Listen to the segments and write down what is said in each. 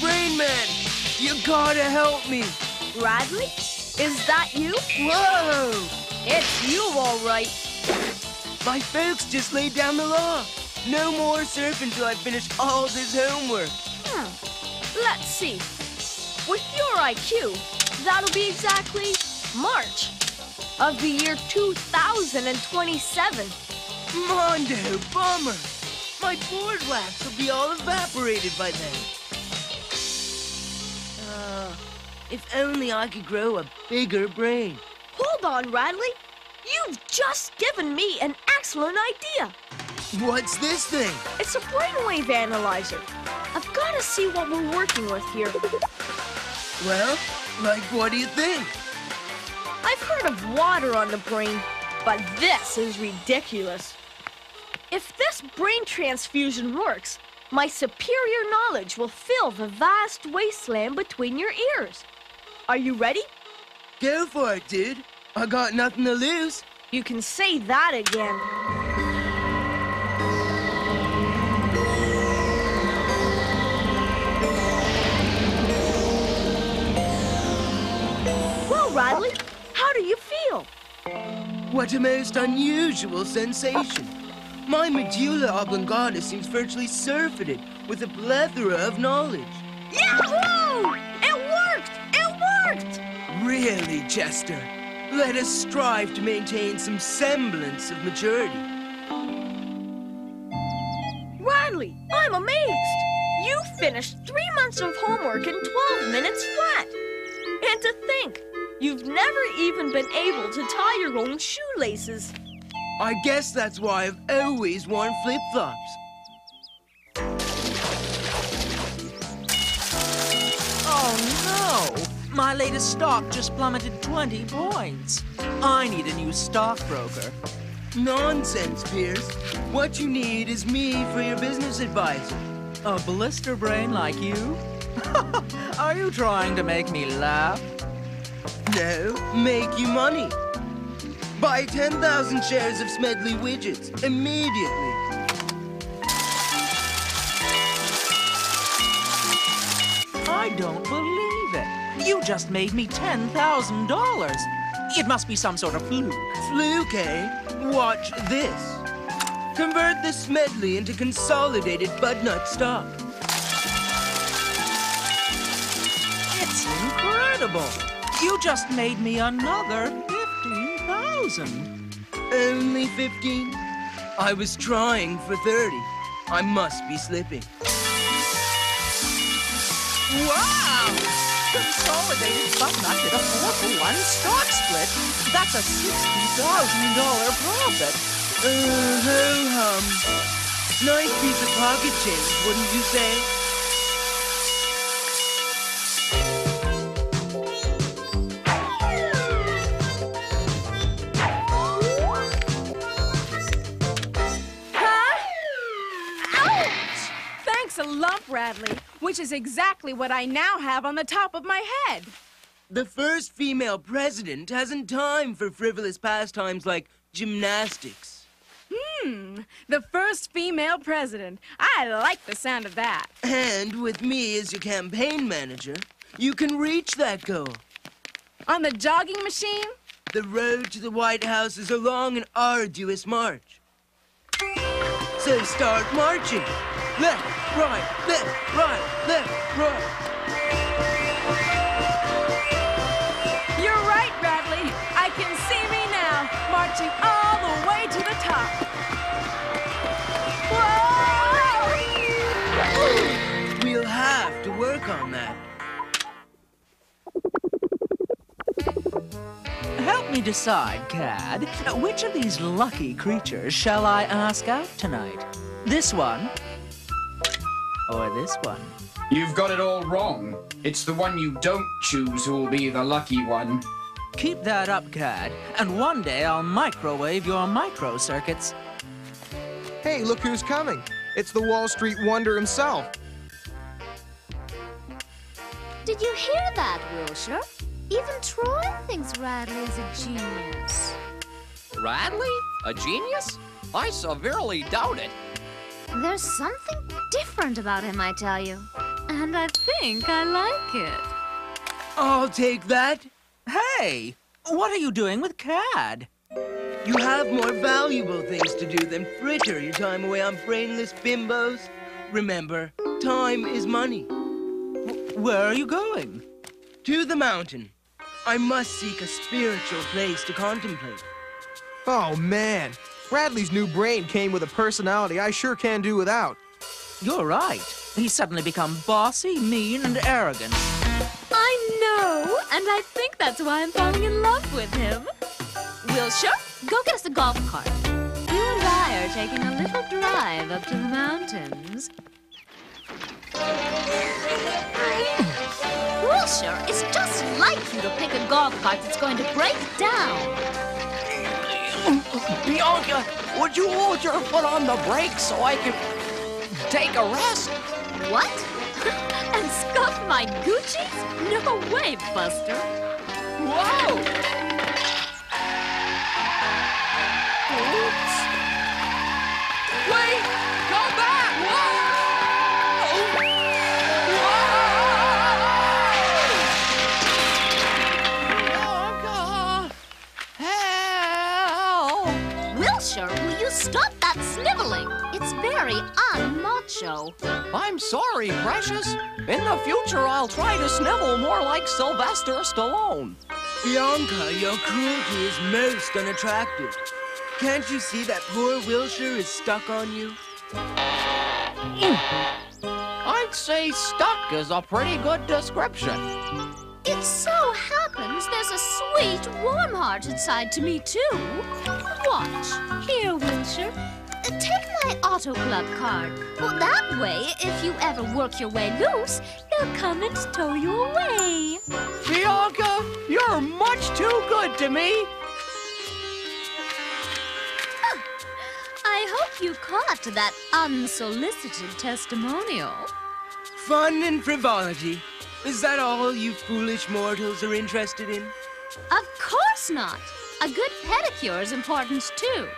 Brain Man! You gotta help me! Radley? Is that you? Whoa! It's you, all right. My folks just laid down the law. No more surfing till I finish all this homework. Let's see. With your IQ, that'll be exactly March of the year 2027. Mondo, bummer. My board wax will be all evaporated by then. If only I could grow a bigger brain. Hold on, Radley. You've just given me an excellent idea. What's this thing? It's a brainwave analyzer. I've got to see what we're working with here. Well, like what do you think? I've heard of water on the brain, but this is ridiculous. If this brain transfusion works, my superior knowledge will fill the vast wasteland between your ears. Are you ready? Go for it, dude. I got nothing to lose. You can say that again. Well, Radley, how do you feel? What a most unusual sensation. My medulla oblongata seems virtually surfeited with a plethora of knowledge. Yahoo! It worked! It worked! Really, Chester? Let us strive to maintain some semblance of maturity. Radley, I'm amazed! You finished 3 months of homework in 12 minutes flat. And to think, you've never even been able to tie your own shoelaces. I guess that's why I've always worn flip-flops. Oh, no! My latest stock just plummeted 20 points. I need a new stockbroker. Nonsense, Pierce. What you need is me for your business advisor. A blister brain like you? Are you trying to make me laugh? No, make you money. Buy 10,000 shares of Smedley Widgets immediately. I don't believe it. You just made me $10,000. It must be some sort of fluke. Fluke, eh? Watch this. Convert the Smedley into consolidated Budnut stock. It's incredible. You just made me another 15,000. Only 15? I was trying for 30. I must be slipping. Wow! Consolidated Budnut did a 4-for-1 stock split. That's a $60,000 profit. Ho-hum. Nice piece of pocket change, wouldn't you say? A lump, Radley, which is exactly what I now have on the top of my head. The first female president hasn't time for frivolous pastimes like gymnastics. The first female president. I like the sound of that. And with me as your campaign manager, you can reach that goal. On the jogging machine? The road to the White House is a long and arduous march. So start marching. Left, right, left, right, left, right. You're right, Radley. I can see me now, marching all the way to the top. Whoa! We'll have to work on that. Help me decide, Cad. Which of these lucky creatures shall I ask out tonight? This one? Or this one? You've got it all wrong. It's the one you don't choose who will be the lucky one. Keep that up, Cad, and one day I'll microwave your microcircuits. Hey, look who's coming. It's the Wall Street Wonder himself. Did you hear that, Wilshire? Even Troy thinks Radley is a genius. Radley? A genius? I severely doubt it. There's something different about him, I tell you. And I think I like it. I'll take that. Hey, what are you doing with Cad? You have more valuable things to do than fritter your time away on brainless bimbos. Remember, time is money. Where are you going? To the mountain. I must seek a spiritual place to contemplate. Oh, man. Radley's new brain came with a personality I sure can do without. You're right. He's suddenly become bossy, mean, and arrogant. I know, and I think that's why I'm falling in love with him. Wilshire, go get us a golf cart. You and I are taking a little drive up to the mountains. Wilshire, it's just like you to pick a golf cart that's going to break down. Bianca, would you hold your foot on the brake so I can take a rest? What? And scuff my Gucci's? No way, Buster. Whoa! Oops. Wait! Go back! Whoa! Bianca! Help! Wilshire, will you stop that sniveling? It's very un-macho. I'm sorry, Precious. In the future, I'll try to snivel more like Sylvester Stallone. Bianca, your cruelty is most unattractive. Can't you see that poor Wilshire is stuck on you? I'd say stuck is a pretty good description. It so happens there's a sweet, warm-hearted side to me, too. Watch. Here, Wilshire. Take my Auto Club card. Well, that way, if you ever work your way loose, they'll come and tow you away. Bianca, you're much too good to me. I hope you caught that unsolicited testimonial. Fun and frivolity. Is that all you foolish mortals are interested in? Of course not. A good pedicure is important, too.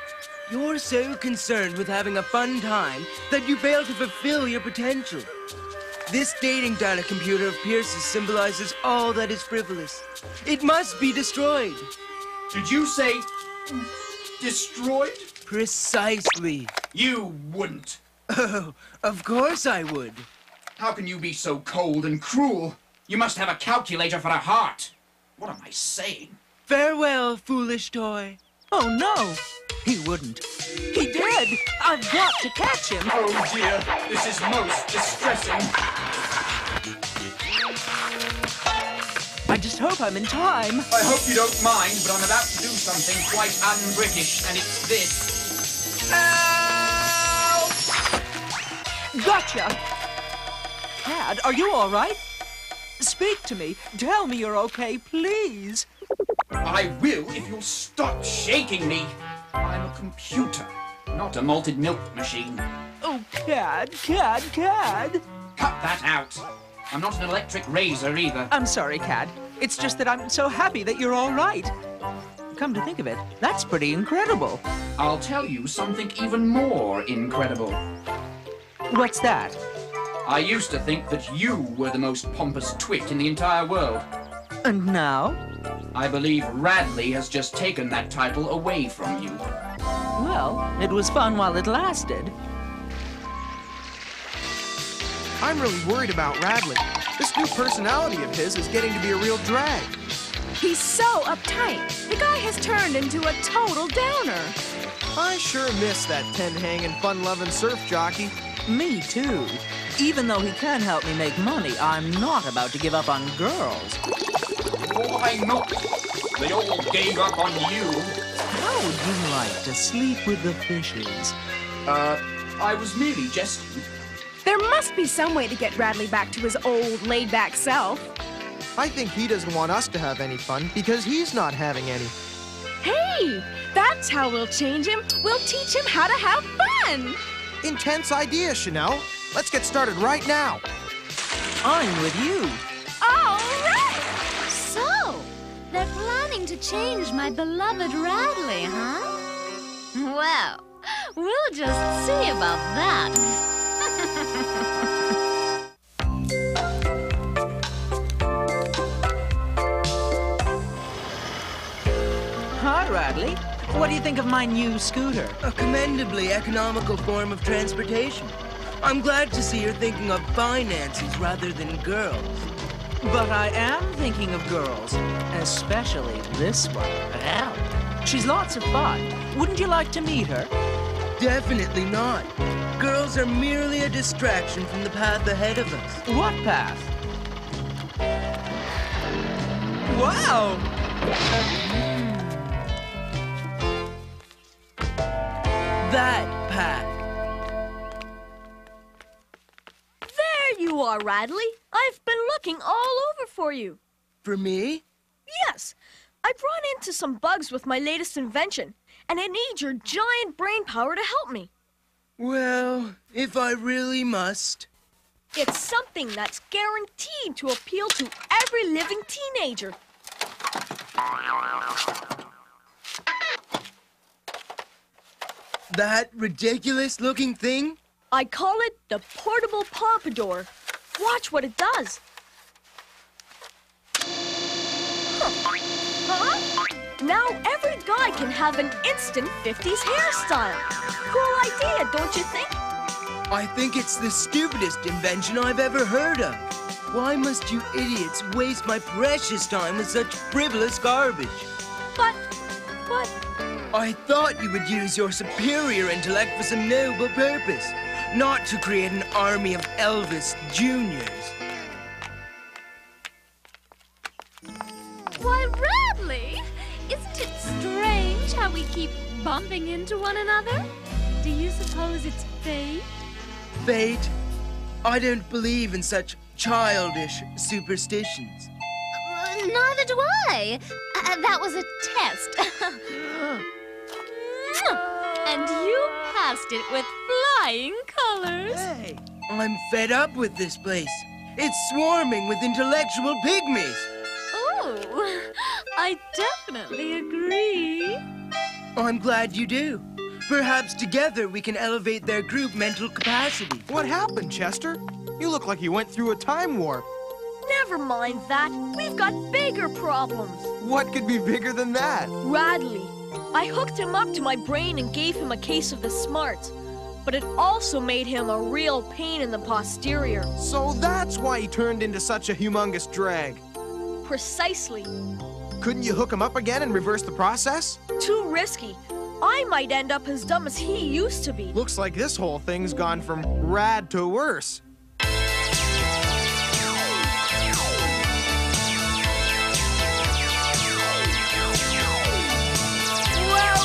You're so concerned with having a fun time that you fail to fulfill your potential. This dating data computer of Pierce's symbolizes all that is frivolous. It must be destroyed. Did you say destroyed? Precisely. You wouldn't. Oh, of course I would. How can you be so cold and cruel? You must have a calculator for a heart. What am I saying? Farewell, foolish toy. Oh, no. He wouldn't. He did. I've got to catch him. Oh dear, this is most distressing. I just hope I'm in time. I hope you don't mind, but I'm about to do something quite un-British, and it's this. Help! Gotcha. Cad, are you all right? Speak to me. Tell me you're okay, please. I will if you'll stop shaking me. I'm a computer, not a malted milk machine. Oh, Cad. Cut that out. I'm not an electric razor either. I'm sorry, Cad. It's just that I'm so happy that you're all right. Come to think of it, that's pretty incredible. I'll tell you something even more incredible. What's that? I used to think that you were the most pompous twit in the entire world. And now? I believe Radley has just taken that title away from you. Well, it was fun while it lasted. I'm really worried about Radley. This new personality of his is getting to be a real drag. He's so uptight. The guy has turned into a total downer. I sure miss that ten-hanging, fun-loving surf jockey. Me too. Even though he can help me make money, I'm not about to give up on girls. Why not? They all gave up on you. How would you like to sleep with the fishes? I was merely jesting. There must be some way to get Radley back to his old, laid-back self. I think he doesn't want us to have any fun because he's not having any. Hey, that's how we'll change him. We'll teach him how to have fun. Intense idea, Chanel. Let's get started right now. I'm with you. All right. So, they're planning to change my beloved Radley, huh? Well, we'll just see about that. Hi, Radley. What do you think of my new scooter? A commendably economical form of transportation. I'm glad to see you're thinking of finances rather than girls. But I am thinking of girls, especially this one. Ow. She's lots of fun. Wouldn't you like to meet her? Definitely not. Girls are merely a distraction from the path ahead of us. What path? Wow! That path. There you are, Radley. I've been looking all over for you. For me? Yes. I've run into some bugs with my latest invention, and I need your giant brain power to help me. Well, if I really must. It's something that's guaranteed to appeal to every living teenager. That ridiculous-looking thing? I call it the portable pompadour. Watch what it does. Huh? Now every guy can have an instant 50s hairstyle. Cool idea, don't you think? I think it's the stupidest invention I've ever heard of. Why must you idiots waste my precious time with such frivolous garbage? But... I thought you would use your superior intellect for some noble purpose, not to create an army of Elvis Juniors. Why, Radley, isn't it strange how we keep bumping into one another? Do you suppose it's fate? Fate? I don't believe in such childish superstitions. Neither do I. That was a test. And you passed it with flying colors. Hey, I'm fed up with this place. It's swarming with intellectual pygmies. Oh, I definitely agree. I'm glad you do. Perhaps together we can elevate their group mental capacity. What happened, Chester? You look like you went through a time warp. never mind that. We've got bigger problems. What could be bigger than that? Radley. I hooked him up to my brain and gave him a case of the smarts. But it also made him a real pain in the posterior. So that's why he turned into such a humongous drag. Precisely. Couldn't you hook him up again and reverse the process? Too risky. I might end up as dumb as he used to be. Looks like this whole thing's gone from rad to worse.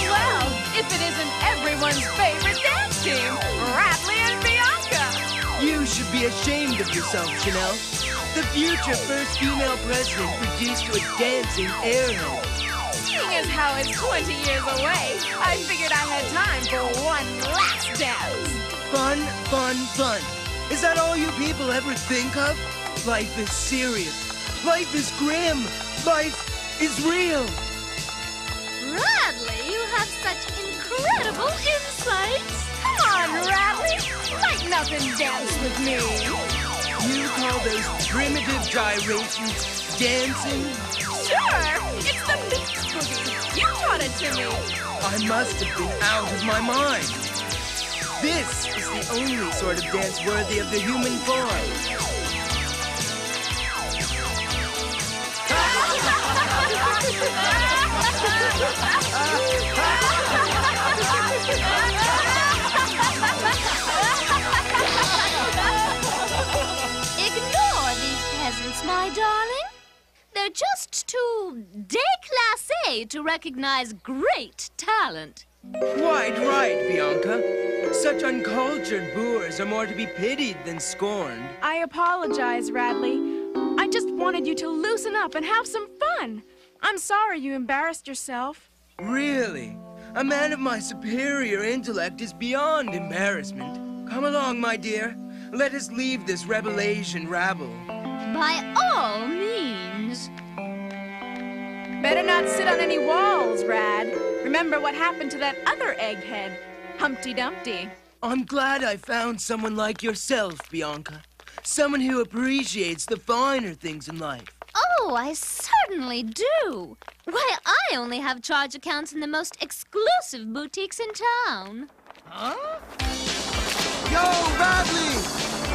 Well, if it isn't everyone's favorite dance team, Radley and Bianca. You should be ashamed of yourself, Chanel. The future first female president reduced to a dancing airhead. Seeing as how it's 20 years away, I figured I had time for one last dance. Fun, fun, fun. Is that all you people ever think of? Life is serious. Life is grim. Life is real. Radley, you have such incredible insights. Come on, Radley. Lighten up and dance with me. You call those primitive gyrations dancing? Sure, it's the beach boogie. You taught it to me. I must have been out of my mind. This is the only sort of dance worthy of the human form. Ignore these peasants, my darling. They're just too déclassés to recognize great talent. Quite right, Bianca. Such uncultured boors are more to be pitied than scorned. I apologize, Radley. I just wanted you to loosen up and have some fun. I'm sorry you embarrassed yourself. Really? A man of my superior intellect is beyond embarrassment. Come along, my dear. Let us leave this revelation rabble. By all means. Better not sit on any walls, Rad. Remember what happened to that other egghead, Humpty Dumpty. I'm glad I found someone like yourself, Bianca. Someone who appreciates the finer things in life. Oh, I certainly do. Why, I only have charge accounts in the most exclusive boutiques in town. Huh? Yo, Radley!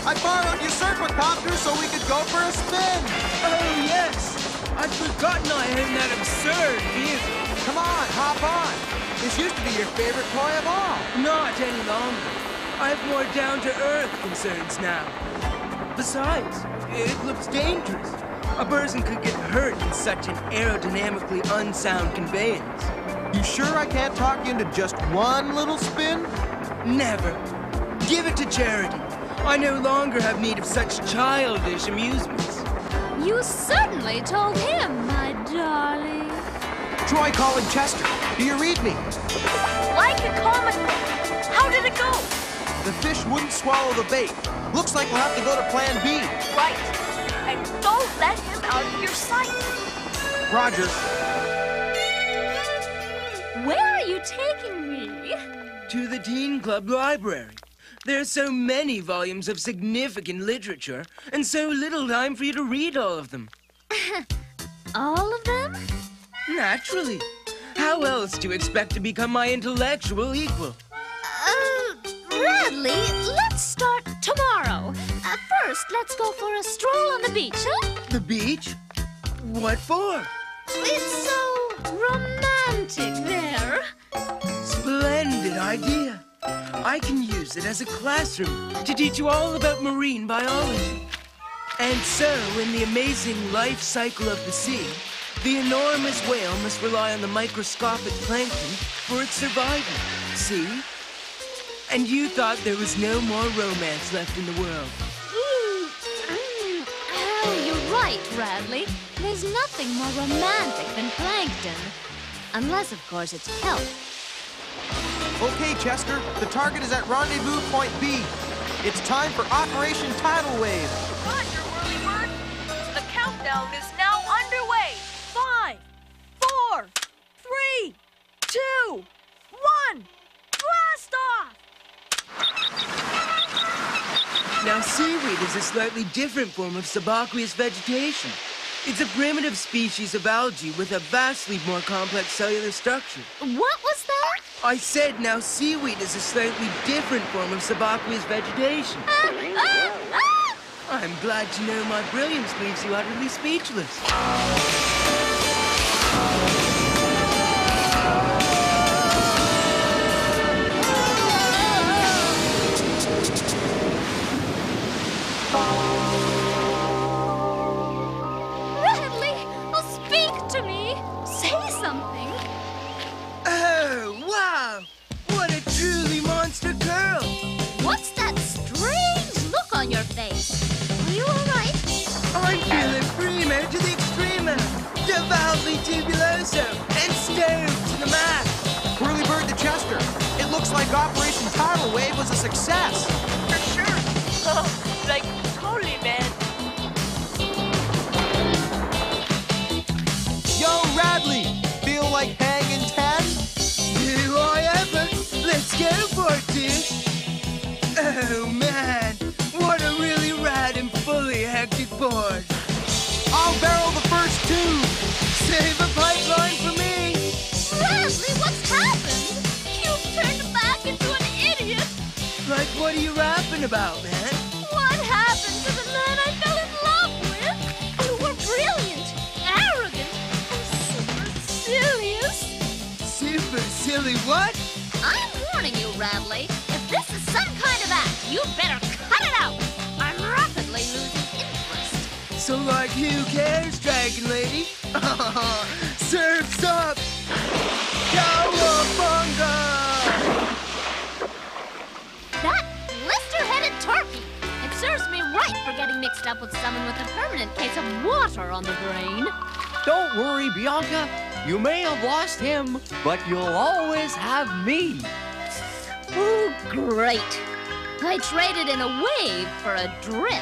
I borrowed your Serpacopter so we could go for a spin. Oh, yes. I'd forgotten I owned that absurd vehicle. Come on, hop on. This used to be your favorite toy of all. Not any longer. I have more down-to-earth concerns now. Besides, it looks dangerous. A person could get hurt in such an aerodynamically unsound conveyance. You sure I can't talk you into just one little spin? Never. Give it to charity. I no longer have need of such childish amusements. You certainly told him, my darling. Troy calling Chester. Do you read me? Like a comet. How did it go? The fish wouldn't swallow the bait. Looks like we'll have to go to Plan B. Right. And don't let him out of your sight. Roger. Where are you taking me? To the Teen Club Library. There are so many volumes of significant literature, and so little time for you to read all of them. All of them? Naturally. How else do you expect to become my intellectual equal? Radley, let's start tomorrow. First, let's go for a stroll on the beach, huh? The beach? What for? It's so romantic there. Splendid idea. I can use it as a classroom to teach you all about marine biology. And so, in the amazing life cycle of the sea, the enormous whale must rely on the microscopic plankton for its survival. See? And you thought there was no more romance left in the world. Oh, you're right, Radley. There's nothing more romantic than plankton. Unless, of course, it's kelp. Okay, Chester. The target is at Rendezvous Point B. It's time for Operation Tidal Wave. Roger, Whirlybird. The countdown is now underway. 5, 4, 3, 2, 1. Blast off! Now, seaweed is a slightly different form of subaqueous vegetation. It's a primitive species of algae with a vastly more complex cellular structure. What was that? I said now seaweed is a slightly different form of subaqueous vegetation. I'm glad to know my brilliance leaves you utterly speechless. Radley, speak to me. Say something. Oh, wow! What a truly monster girl! What's that strange look on your face? Are you all right? I'm feeling primo to the extremo, devoutly tubuloso, and stoked to the max. Whirlybird to Chester. It looks like Operation Tidal Wave was a success. For sure. Oh, like, totally, man. Yo, Radley! Feel like hanging 10? Do I ever? Let's go for it, dude. Oh, man. What a really rad and fully hectic board. I'll barrel the first two. Save a pipeline for me. Radley, what's happened? You've turned back into an idiot. Like, what are you rapping about, man? What happened to the man I fell in love with? You were brilliant, arrogant, and supercilious. Super silly what? I'm warning you, Radley. If this is some kind of act, you better cut it out. I'm rapidly losing interest. So, like, who cares, Dragon Lady? Surf's up! Cowabunga! That blister-headed turkey. It serves me right for getting mixed up with someone with a permanent case of water on the brain. Don't worry, Bianca. You may have lost him, but you'll always have me. Oh, great. I traded in a wave for a drip.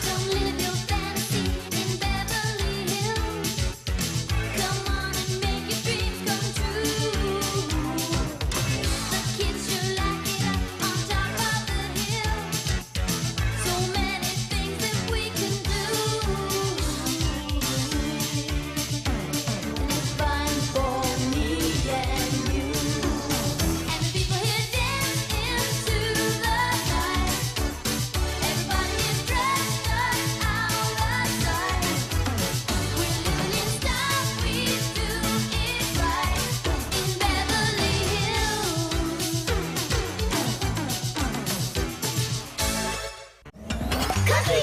Don't live your fantasy in Beverly Hills. Come on and make it real.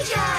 future.